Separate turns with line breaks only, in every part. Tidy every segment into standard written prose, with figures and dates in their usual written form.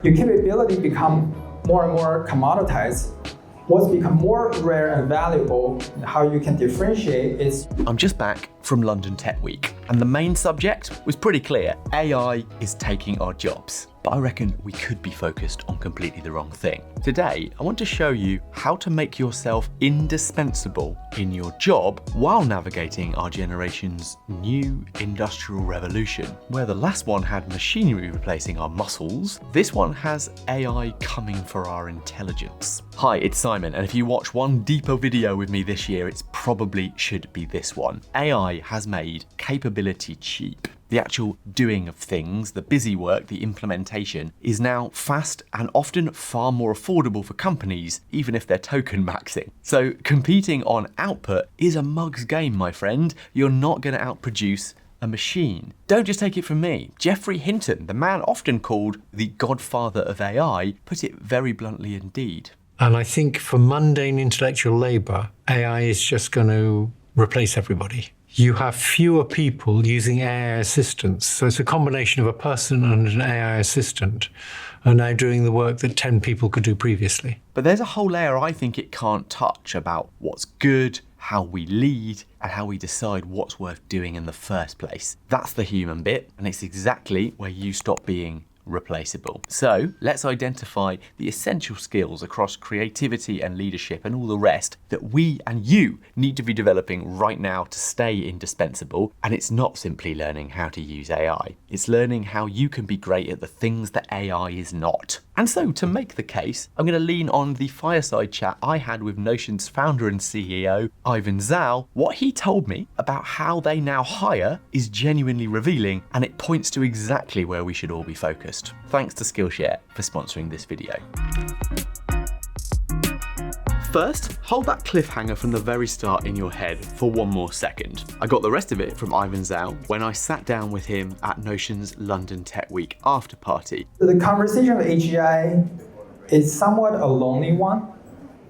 Your capability become more and more commoditized. What's become more rare and valuable, and how you can differentiate is...
I'm just back from London Tech Week, and the main subject was pretty clear. AI is taking our jobs. But I reckon we could be focused on completely the wrong thing. Today, I want to show you how to make yourself indispensable in your job while navigating our generation's new industrial revolution. Where the last one had machinery replacing our muscles, this one has AI coming for our intelligence. Hi, it's Simon, and if you watch one deeper video with me this year, it probably should be this one. AI has made capability cheap. The actual doing of things, the busy work, the implementation, is now fast and often far more affordable for companies, even if they're token maxing. So competing on output is a mug's game, my friend. You're not going to outproduce a machine. Don't just take it from me. Geoffrey Hinton, the man often called the godfather of AI, put it very bluntly indeed.
And I think for mundane intellectual labor, AI is just going to replace everybody. You have fewer people using AI assistants. So it's a combination of a person and an AI assistant are now doing the work that 10 people could do previously.
But there's a whole layer I think it can't touch about what's good, how we lead, and how we decide what's worth doing in the first place. That's the human bit, and it's exactly where you stop being replaceable. So let's identify the essential skills across creativity and leadership and all the rest that we and you need to be developing right now to stay indispensable. And it's not simply learning how to use AI. It's learning how you can be great at the things that AI is not. And so to make the case, I'm going to lean on the fireside chat I had with Notion's founder and CEO, Ivan Zhao. What he told me about how they now hire is genuinely revealing, and it points to exactly where we should all be focused. Thanks to Skillshare for sponsoring this video. First, hold that cliffhanger from the very start in your head for one more second. I got the rest of it from Ivan Zhao when I sat down with him at Notion's London Tech Week after party.
The conversation of AGI is somewhat a lonely one.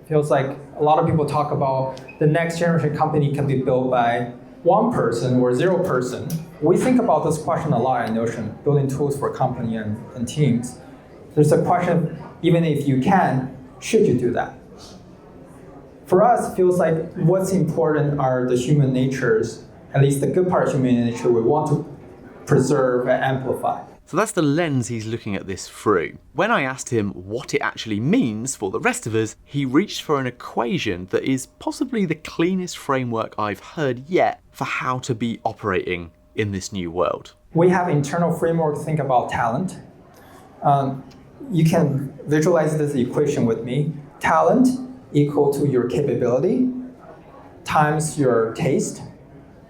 Feels like a lot of people talk about the next generation company can be built by one person or zero person. We think about this question a lot in Notion, building tools for company and teams. There's a question, even if you can, should you do that? For us, it feels like what's important are the human natures, at least the good part of human nature we want to preserve and amplify.
So that's the lens he's looking at this through. When I asked him what it actually means for the rest of us, he reached for an equation that is possibly the cleanest framework I've heard yet for how to be operating in this new world.
We have internal framework to think about talent. You can visualize this equation with me. Talent equal to your capability times your taste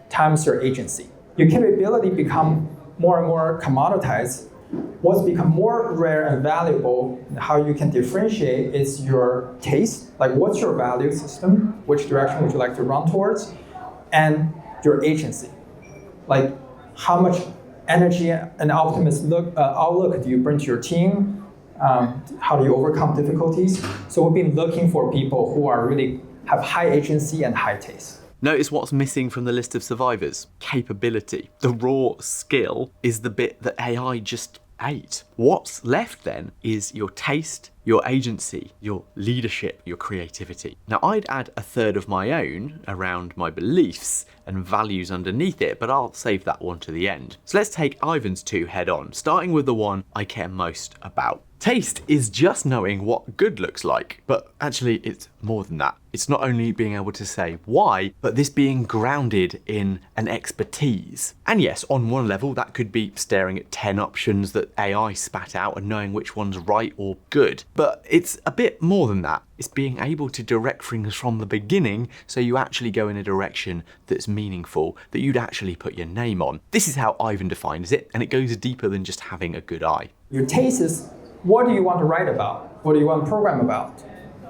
times your agency. Your capability become more and more commoditized. What's become more rare and valuable, and how you can differentiate is your taste, like what's your value system, which direction would you like to run towards, and your agency, like how much energy and outlook do you bring to your team. How do you overcome difficulties? So we've been looking for people who are really have high agency and high taste.
Notice what's missing from the list of survivors. Capability. The raw skill is the bit that AI just ate. What's left then is your taste, your agency, your leadership, your creativity. Now I'd add a third of my own around my beliefs and values underneath it, but I'll save that one to the end. So let's take Ivan's two head on, starting with the one I care most about. Taste is just knowing what good looks like, but actually it's more than that. It's not only being able to say why, but this being grounded in an expertise. And yes, on one level, that could be staring at 10 options that AI spat out and knowing which one's right or good. But it's a bit more than that. It's being able to direct things from the beginning so you actually go in a direction that's meaningful, that you'd actually put your name on. This is how Ivan defines it, and it goes deeper than just having a good eye.
Your taste is, what do you want to write about? What do you want to program about?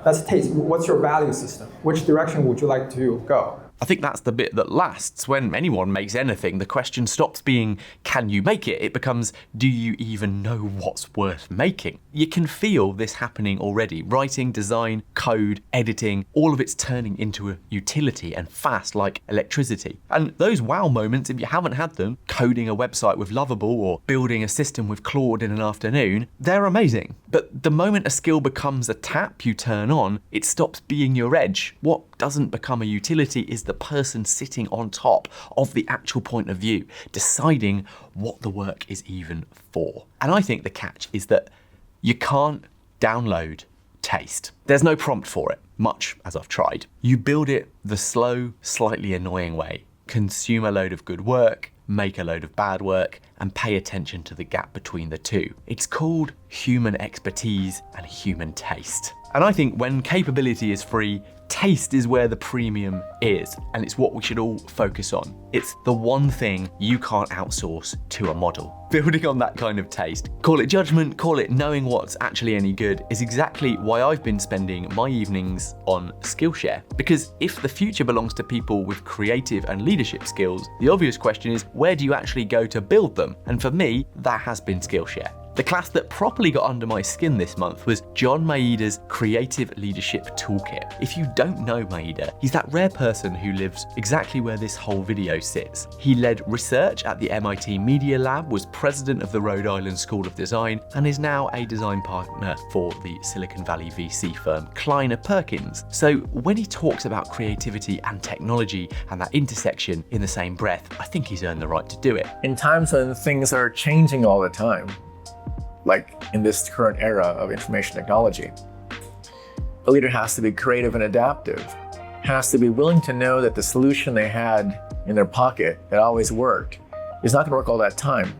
That's taste. What's your value system? Which direction would you like to go?
I think that's the bit that lasts. When anyone makes anything, the question stops being, can you make it? It becomes, do you even know what's worth making? You can feel this happening already. Writing, design, code, editing, all of it's turning into a utility and fast like electricity. And those wow moments, if you haven't had them, coding a website with Lovable or building a system with Claude in an afternoon, they're amazing. But the moment a skill becomes a tap you turn on, it stops being your edge. What doesn't become a utility is the person sitting on top of the actual point of view, deciding what the work is even for. And I think the catch is that you can't download taste. There's no prompt for it, much as I've tried. You build it the slow, slightly annoying way. Consume a load of good work, make a load of bad work, and pay attention to the gap between the two. It's called human expertise and human taste. And I think when capability is free, taste is where the premium is, and it's what we should all focus on. It's the one thing you can't outsource to a model. Building on that kind of taste, call it judgment, call it knowing what's actually any good, is exactly why I've been spending my evenings on Skillshare. Because if the future belongs to people with creative and leadership skills, the obvious question is, where do you actually go to build them? And for me, that has been Skillshare. The class that properly got under my skin this month was John Maeda's Creative Leadership Toolkit. If you don't know Maeda, he's that rare person who lives exactly where this whole video sits. He led research at the MIT Media Lab, was president of the Rhode Island School of Design, and is now a design partner for the Silicon Valley VC firm Kleiner Perkins. So when he talks about creativity and technology and that intersection in the same breath, I think he's earned the right to do it.
In times when things are changing all the time, like in this current era of information technology, a leader has to be creative and adaptive, has to be willing to know that the solution they had in their pocket that always worked is not going to work all that time.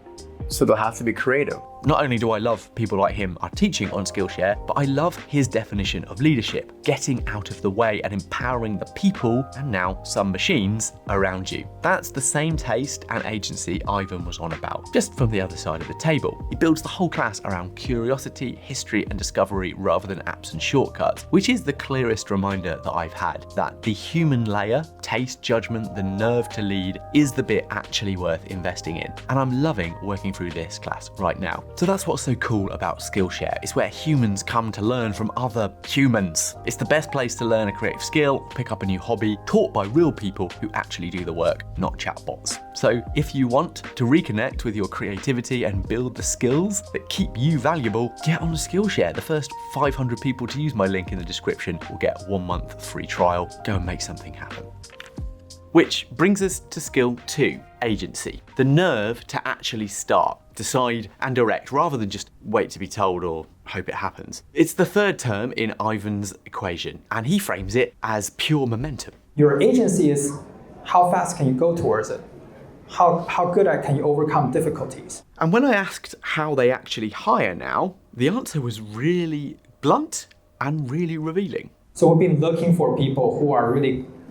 So they'll have to be creative.
Not only do I love people like him are teaching on Skillshare, but I love his definition of leadership, getting out of the way and empowering the people, and now some machines, around you. That's the same taste and agency Ivan was on about, just from the other side of the table. He builds the whole class around curiosity, history, and discovery rather than apps and shortcuts, which is the clearest reminder that I've had that the human layer, taste, judgment, the nerve to lead, is the bit actually worth investing in. And I'm loving working through this class right now. So that's what's so cool about Skillshare. It's where humans come to learn from other humans. It's the best place to learn a creative skill, pick up a new hobby, taught by real people who actually do the work, not chatbots. So if you want to reconnect with your creativity and build the skills that keep you valuable, get on Skillshare. The first 500 people to use my link in the description will get 1 month free trial. Go and make something happen. Which brings us to skill 2, agency. The nerve to actually start, decide and direct rather than just wait to be told or hope it happens. It's the third term in Ivan's equation, and he frames it as pure momentum.
Your agency is how fast can you go towards it? How good can you overcome difficulties?
And when I asked how they actually hire now, the answer was really blunt and really revealing.
So we've been looking for people who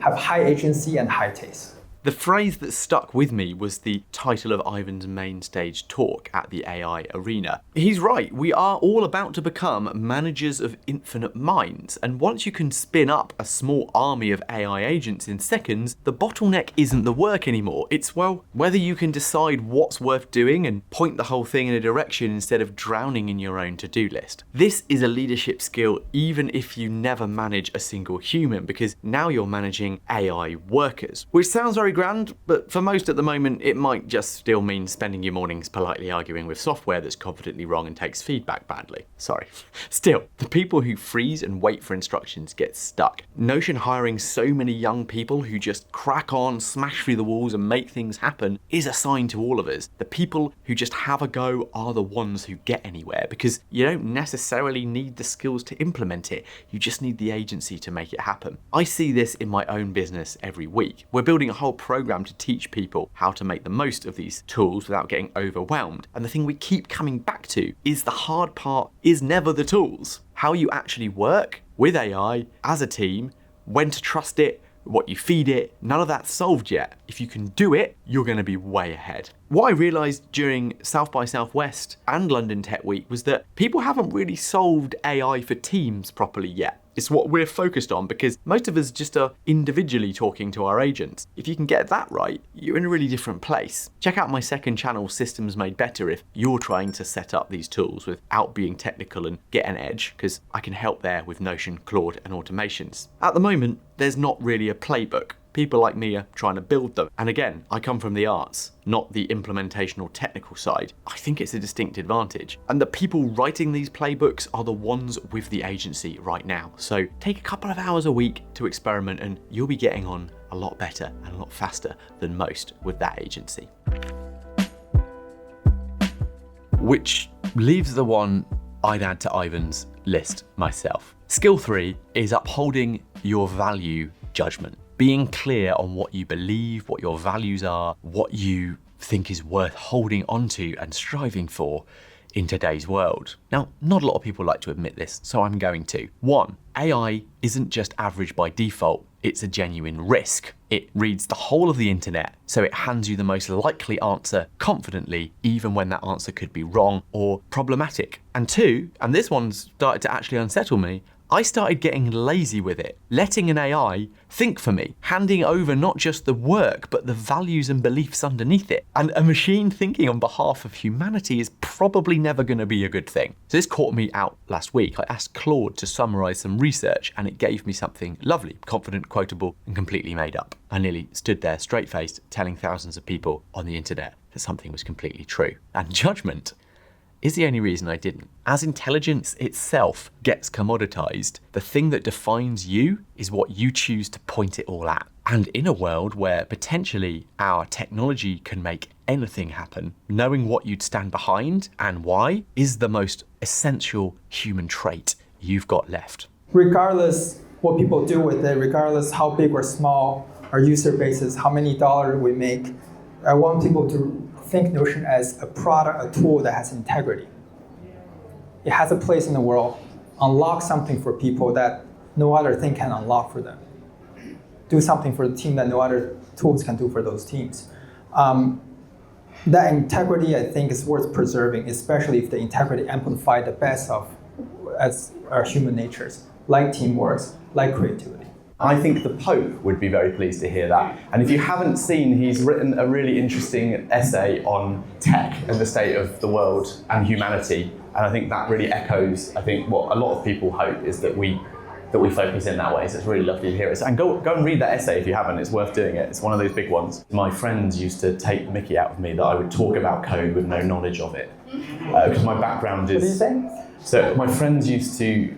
have high agency and high taste.
The phrase that stuck with me was the title of Ivan's main stage talk at the AI Arena. He's right, we are all about to become managers of infinite minds, and once you can spin up a small army of AI agents in seconds, the bottleneck isn't the work anymore. It's, well, whether you can decide what's worth doing and point the whole thing in a direction instead of drowning in your own to-do list. This is a leadership skill even if you never manage a single human, because now you're managing AI workers, which sounds very grand, but for most at the moment, it might just still mean spending your mornings politely arguing with software that's confidently wrong and takes feedback badly. Sorry. Still, the people who freeze and wait for instructions get stuck. Notion hiring so many young people who just crack on, smash through the walls and make things happen is a sign to all of us. The people who just have a go are the ones who get anywhere, because you don't necessarily need the skills to implement it, you just need the agency to make it happen. I see this in my own business every week. We're building a whole program to teach people how to make the most of these tools without getting overwhelmed. And the thing we keep coming back to is the hard part is never the tools. How you actually work with AI as a team, when to trust it, what you feed it, none of that's solved yet. If you can do it, you're going to be way ahead. What I realized during South by Southwest and London Tech Week was that people haven't really solved AI for teams properly yet. It's what we're focused on because most of us just are individually talking to our agents. If you can get that right, you're in a really different place. Check out my second channel, Systems Made Better, if you're trying to set up these tools without being technical and get an edge, because I can help there with Notion, Claude, and automations. At the moment, there's not really a playbook. People like me are trying to build them. And again, I come from the arts, not the implementation or technical side. I think it's a distinct advantage. And the people writing these playbooks are the ones with the agency right now. So take a couple of hours a week to experiment and you'll be getting on a lot better and a lot faster than most with that agency. Which leaves the one I'd add to Ivan's list myself. Skill 3 is upholding your value judgment. Being clear on what you believe, what your values are, what you think is worth holding onto and striving for in today's world. Now, not a lot of people like to admit this, so I'm going to. 1, AI isn't just average by default, it's a genuine risk. It reads the whole of the internet, so it hands you the most likely answer confidently, even when that answer could be wrong or problematic. And 2, and this one's started to actually unsettle me, I started getting lazy with it, letting an AI think for me, handing over not just the work, but the values and beliefs underneath it. And a machine thinking on behalf of humanity is probably never going to be a good thing. So this caught me out last week. I asked Claude to summarize some research and it gave me something lovely, confident, quotable, and completely made up. I nearly stood there straight-faced telling thousands of people on the internet that something was completely true. And judgment is the only reason I didn't. As intelligence itself gets commoditized, the thing that defines you is what you choose to point it all at. And in a world where potentially our technology can make anything happen, knowing what you'd stand behind and why is the most essential human trait you've got left.
Regardless what people do with it, regardless how big or small our user base is, how many dollars we make, I want people to think Notion as a product, a tool that has integrity. It has a place in the world. Unlock something for people that no other thing can unlock for them. Do something for the team that no other tools can do for those teams. That integrity, I think, is worth preserving, especially if the integrity amplifies the best of as our human natures, like teamwork, like creativity.
I think the Pope would be very pleased to hear that. And if you haven't seen, he's written a really interesting essay on tech and the state of the world and humanity. And I think that really echoes, I think, what a lot of people hope is that we focus in that way. So it's really lovely to hear it. And go and read that essay if you haven't. It's worth doing it. It's one of those big ones. My friends used to take the mickey out of me that I would talk about code with no knowledge of it. Because my background is...
What do you say?
So my friends used to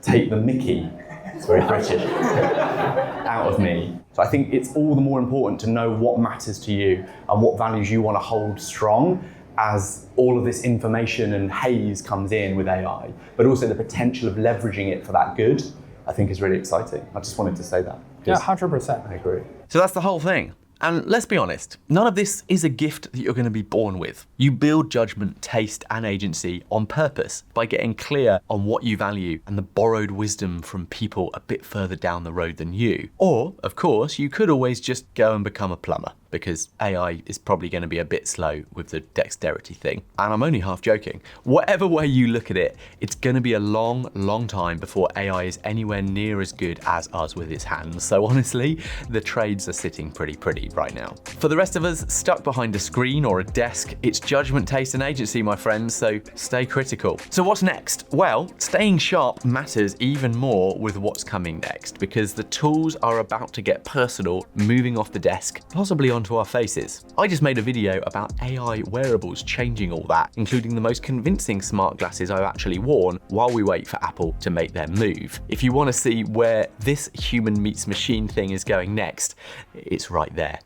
take the mickey, it's very British, out of me. So I think it's all the more important to know what matters to you and what values you want to hold strong as all of this information and haze comes in with AI, but also the potential of leveraging it for that good, I think is really exciting. I just wanted to say that.
Yeah, 100%.
I agree.
So that's the whole thing. And let's be honest, none of this is a gift that you're going to be born with. You build judgment, taste, and agency on purpose by getting clear on what you value and the borrowed wisdom from people a bit further down the road than you. Or, of course, you could always just go and become a plumber, because AI is probably going to be a bit slow with the dexterity thing. And I'm only half joking. Whatever way you look at it, it's going to be a long, long time before AI is anywhere near as good as us with its hands. So honestly, the trades are sitting pretty right now. For the rest of us stuck behind a screen or a desk, it's judgment, taste, and agency, my friends, so stay critical. So what's next? Well, staying sharp matters even more with what's coming next, because the tools are about to get personal, moving off the desk, possibly onto our faces. I just made a video about AI wearables changing all that, including the most convincing smart glasses I've actually worn while we wait for Apple to make their move. If you want to see where this human meets machine thing is going next, it's right there.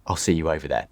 I'll see you over there.